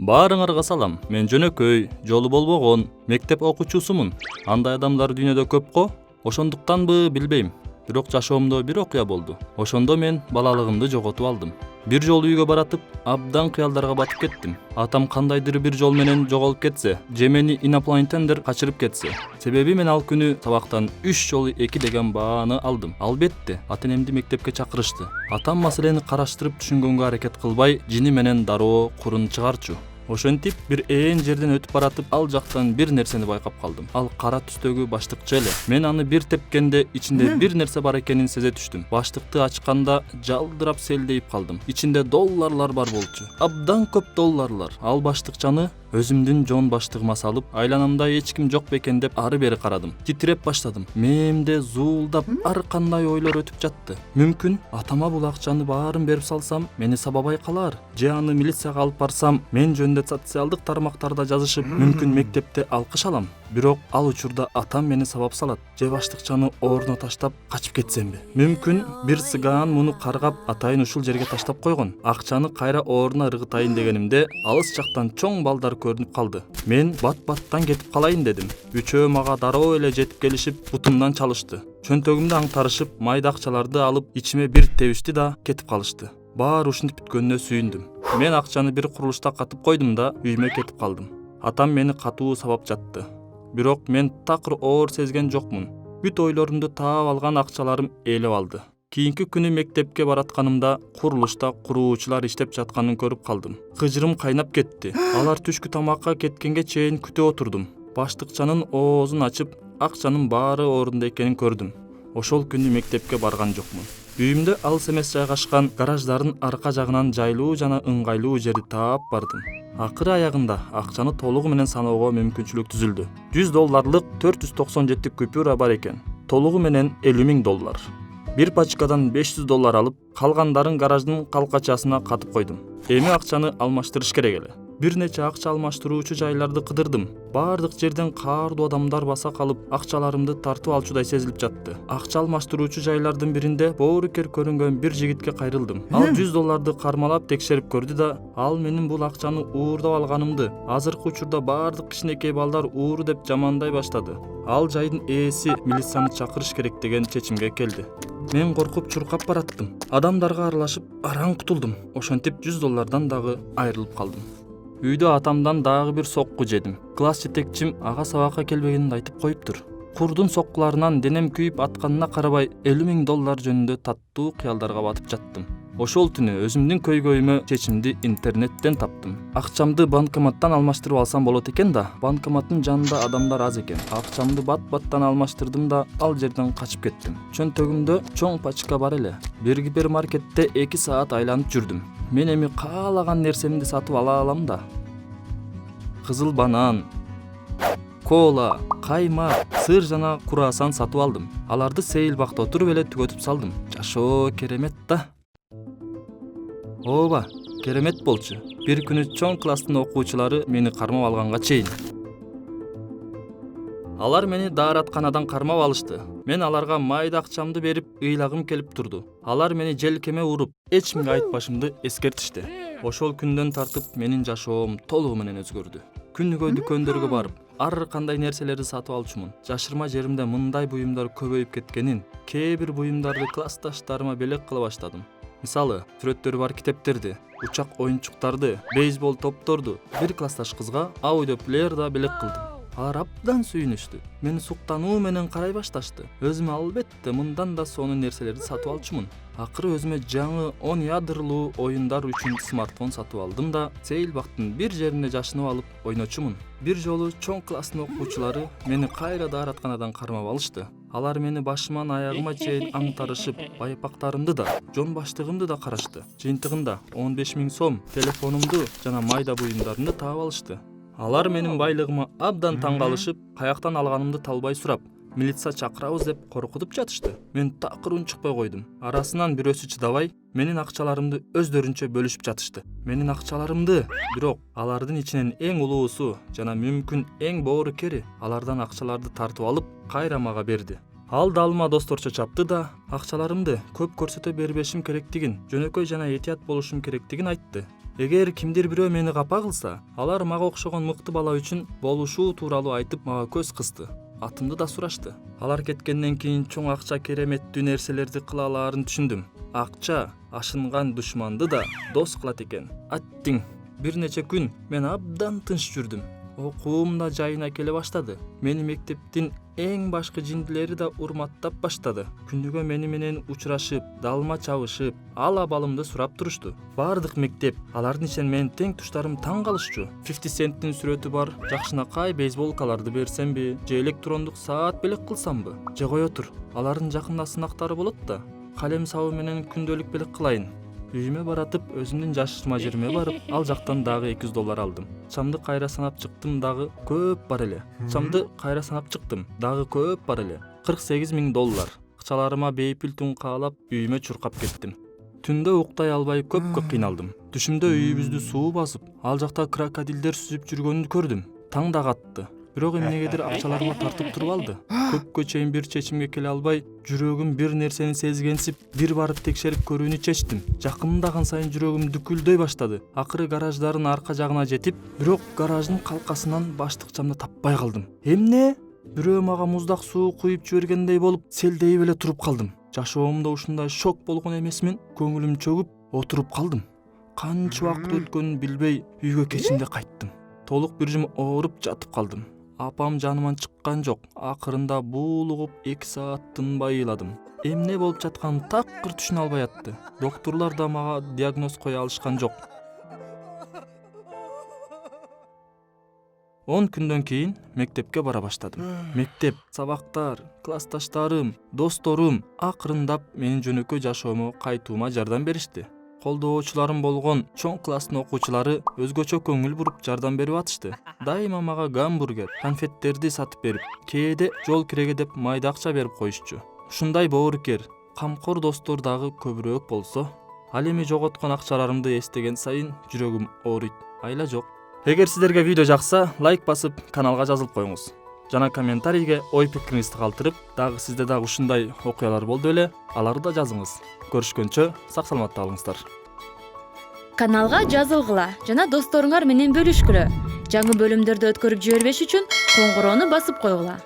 Баарыңарга салам. Мен жөнөкөй, жолу болбогон мектеп окуучусумун. Андай адамдар дүйнөдө көп го. Ошондуктанбы билбейм. Бирок жашоомдо бир окуя болду. Ошондо мен балалыгымды жоготуп алдым. Бир жолу үйгө баратып, абдан кыялдарга батып кеттим. Атам кандайдыр бир жол менен жоголуп кетсе, же мени инопланетендер качырып кетсе. Себеби мен ал күнү сабактан 3 жолу 2 деген бааны алдым. Албетте, ата-энемди мектепке чакырышты. Атам маселени караштырып түшүнгөнгө аракет кылбай, жини менен дароо курун чыгарчу. Ошентип бир жерден өтүп баратып, ал жактан бир нерсени байкап калдым. Ал кара түстөгү баштыкча эле. Мен аны бир тепкенде ичинде бир нерсе бар экенин сезе түштүм. Баштыкты ачканда жалдырап селдейип калдым. Ичинде долларлар бар болчу. Абдан көп долларлар. Ал баштыкчаны өзүмдүн жон баштыгыма салып, айланамда эч ким жок бекен деп ары бери карадым. Титиреп баштадым. Мээмде зуулдап ар кандай ойлор өтүп жатты. Мүмкүн атама бул акчаны баарын берип салсам, мени сабабай калар. Же аны милицияга алып барсам, мен жөнүндө социалдык тармактарда жазышып, мүмкүн мектепте алкыш алам. Бирок ал учурда атам мени сабап салат. Же баштыкчаны ордуна таштап качып кетсемби? Мүмкүн бир сыгаан муну каргап атайын ушул жерге таштап койгон. Акчаны кайра ордуна ыргытайын дегенимде, алыс жактан чоң балдар көрүнүп калды. Мен бат-баттан кетип калайын дедим. Үчөө мага дароо эле жетип келишип, бутумдан чалышты. Чөнтөгүмдү аңтарышып, майда акчаларды алып, ичиме бир тебишти да кетип калышты. Баары ушинтип бүткөнүнө сүйүндүм. Мен акчаны бир курулушта катып койдум да үйүмө кетип калдым. Атам мени катуу сабап жатты. Бирок мен такыр оор сезген жокмун. Бүт ойлорумду таап алган акчаларым ээлеп алды. Кийинки күнү мектепке баратканымда курулушта куруучулар иштеп жатканын көрүп калдым. Кыжырым кайнап кетти. Алар түшкү тамакка кеткенге чейин күтүп отурдум. Баштыкчанын оозун ачып, акчанын баары ордунда экенин көрдүм. Ошол күнү мектепке барган жокмун. Үйүмдө алыс эмес жайгашкан гараждардын арка жагынан жайлуу жана ыңгайлуу жерди таап бардым. Акыры аягында акчаны толугу менен саноого мүмкүнчүлүк түзүлдү. $100 497 купюра бар экен. Толугу менен $50,000. Бир пачкадан $500 алып, калгандарын гараждын калкачасына катып койдум. Эми акчаны алмаштырыш керек эле. Бир нече акча алмаштыруучу жайларды кыдырдым. Баардык жерден каардуу адамдар баса калып, акчаларымды тартып алчудай сезилип жатты. Акча алмаштыруучу жайлардын биринде боорукер көрүнгөн бир жигитке кайрылдым. Ал $100 кармалап текшерип көрдү да, ал менин бул акчаны уурдап алганымды, азыркы учурда баардык кичинекей балдар ууру деп жамандай баштады. Ал жайдын ээси милицияны чакырыш керек деген чечимге келди. Мен коркуп чуркап бараттым. Адамдарга аралашып, араң кутулдум. Ошентип $100 дагы айрылып калдым. Үйдө атамдан дагы бир сокку жедим. Класс жетекчим ага сабакка келбегенин айтып коюптур. Курдун соккуларынан денем күйүп атканына карабай, $50,000 жөнүндө таттуу кыялдарга батып жаттым. Ошол түнү өзүмдүн көйгөйүмө чечимди интернеттен таптым. Акчамды банкоматтан алмаштырып алсам болот экен да, банкоматтын жанында адамдар аз экен. Акчамды бат-баттан алмаштырдым да, ал жерден качып кеттим. Чөнтөгүмдө чоң пачка бар эле. Бир гипермаркетте 2 саат айланып жүрдүм. Мен эми каалаган нерсемди сатып ала алам да. Кызыл банан, кола, каймак, сыр жана круассан сатып алдым. Аларды сейил бакта отуруп эле түгөтүп салдым. Жашоо керемет да. Ооба, керемет болчу. Бир күнү чоң класстын окуучулары мени кармап алганга чейин. Алар мени дааратканадан кармап алышты. Мен аларга майда акчамды берип, ыйлагым келип турду. Алар мени желкеме уруп, эч кимге айтпашымды эскертишти. Ошол күндөн тартып менин жашоом толугу менен өзгөрдү. Күнүгө дүкөндөргө барып, ар кандай нерселерди сатып алчумун. Жашырма жеримде мындай буюмдар көбөйүп кеткенин, кээ бир буюмдарды классташтарыма белек кыла баштадым. Мисалы, сүрөттөрү бар китептерди, учак оюнчуктарды, бейсбол топторду бир классташ кызга аудиоплеерда белек кылдым. Алар абдан сүйүнүштү. Мени суктануу менен карай башташты. Өзүмө албетте мындан да сонун нерселерди сатып алчумун. Акыры өзүмө жаңы 10 ядырлуу оюндар үчүн смартфон сатып алдым да, сейилбактын бир жерине жашынып алып ойночумун. Бир жолу чоң класстын окуучулары мени кайра дааратканадан кармап алышты. Алар мени башыман аягыма чейин аңтарышып, байпактарымды да, жон баштыгымды да карашты. Жыйынтыгында 15,000 сом, телефонумду жана майда буюмдарымды таап алышты. Алар менин байлыгыма абдан таң калышып, каяктан алганымды талбай сурап, милиция чакырабыз деп коркутуп жатышты. Мен такыр унчукпай койдум. Арасынан бирөөсү чыдабай, менин акчаларымды өздөрүнчө бөлүшүп жатышты. Менин акчаларымды, бирок алардын ичинен эң улуусу жана мүмкүн эң боорукери алардан акчаларды тартып алып, кайра мага берди. Ал далыма досторчо чапты да, акчаларымды көп көрсөтө бербешим керектигин, жөнөкөй жана этият болушум керектигин айтты. Эгер кимдир бирөө мени капа кылса, алар мага окшогон мыкты бала үчүн болушуу тууралуу айтып мага көз кысты. Атымды да сурашты. Алар кеткенден кийин чоң акча кереметтүү нерселерди кыла алаарын түшүндүм. Акча ашынган душманды да дос кылат экен. Аттиң. Бир нече күн мен абдан тынч жүрдүм. Окуум да жайына келе баштады. Мени мектептин эң башкы жиндилери да урматтап баштады. Күнүгө мени менен учурашып, далма чабышып, ал абалымды сурап турушту. Бардык мектеп алардын ичинен менин тең туштарым таң калышчу. 50 Cent'тин сүрөтү бар жакшынакай бейсболкаларды берсемби, же электрондук саат белек кылсамбы? Же кое тур, алардын жакында сынактары болот да. Калем сабы менен күндөлүк белек кылайын. Үйүмө баратып, өзүмдүн жашырма жериме барып, ал жактан дагы $200 алдым. Чамды кайра санап чыктым, дагы көп бар эле. $48,000. $48,000. Акчаларыма бейпил түн каалап, үйүмө чуркап кеттим. Түндө уктай албай көп кыйналдым. Түшүмдө үйүбүздү суу басып, ал жакта крокодилдер сүзүп жүргөнүн көрдүм. Таң да катты. Бирок эмнегедир акчаларыма тартып туруп алды. Көпкө чейин бир чечимге келе албай, жүрөгүм бир нерсени сезгенсип, бир барып текшерип көрүүнү чечтим. Жакындаган сайын жүрөгүм дүкүлдөй баштады. Акыры гараждардын арка жагына жетип, бирок гараждын калкасынан баштыкчамды таппай калдым. Эмне? Бирөө мага муздак суу куюп жибергендей болуп, селдейип эле туруп калдым. Жашоомдо ушундай шок болгон эмесмин. Көңүлүм чөгүп, отуруп калдым. Канча убакыт өткөнүн билбей, үйгө кечинде кайттым. Толук бир жум ооруп жатып калдым. Апам жаныман чыккан жок. Акырында буулугуп 2 саат тынбай ыйладым. Эмне болуп жатканын такыр түшүнө албай атты. Доктурлар да мага диагноз кое алышкан жок. 10 күндөн кийин мектепке бара баштадым. Мектеп, сабактар, классташтарым, досторум акырындап менин жөнөкөй жашоомо кайтуума жардам беришти. Колдоочуларым болгон чоң класстын окуучулары өзгөчө көңүл буруп жардам берип атышты. Дайыма мага гамбургер, конфеттерди сатып берип, кээде жол киреге деп майда акча берип коюшчу. Ушундай боорукер, камкор достор дагы көбүрөөк болсо, ал эми жоготкон акчаларымды эстеген сайын жүрөгүм ооруйт. Айла жок. Эгер сиздерге видео жакса, лайк басып, каналга жазылып коюңуз. Жана комментарийге ой пикириңизди калтырып, дагы сизде дагы ушундай окуялар болду эле, аларды да жазыңыз. Көрүшкөнчө сак саламатта болуңуздар. Каналга жазылгыла жана досторуңар менен бөлүшкүлө. Жаңы бөлүмдөрдү өткөрүп жибербеш үчүн коңгуроону басып койгула.